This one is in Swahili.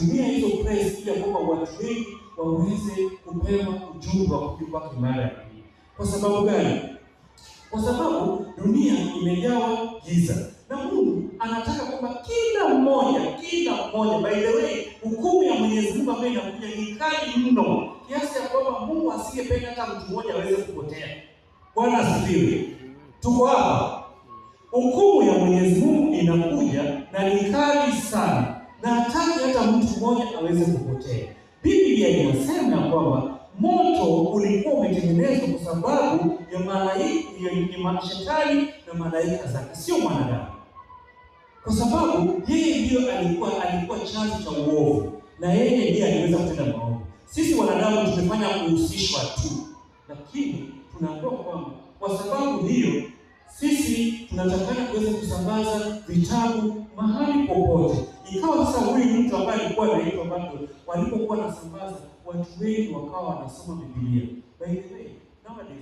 tumia hizo press ili kwamba watu wengi waweze kupewa ujumbe wa kuja kwake mara ya pili. Kwa sababu gani? Kwa sababu dunia imejawa giza, na Mungu anataka kwamba kila mmoja, by the way, hukumu ya Mwenyezi Mungu ambayo inakuja ni kali mno, kiasi ya kwamba Mungu asingependa hata mtu mmoja aweze kupotea. Bwana asifiwe. Tuko hapa. Hukumu ya Mwenyezi Mungu inakuja na ni kali sana, na hataki hata mtu mmoja aweze kupotea. Biblia inasema kwamba moto ulikuwa umetengenezwa kwa sababu ya malaika, shetani na malaika zake, sio mwanadamu. Kwa sababu yeye ndiyo alikuwa chanzo cha uovu, na yeye ndiye aliweza kutenda maovu. Sisi wanadamu tumefanya kuhusishwa tu, lakini tunaambiwa kwamba kwa sababu hiyo sisi tunatakana kuweza kusambaza vitabu mahali popote. Ikawa sasa huyu mtu ambaye alikuwa anaitwa walipokuwa nasambaza, watu wengi wakawa wanasoma Biblia. By the way, nowadays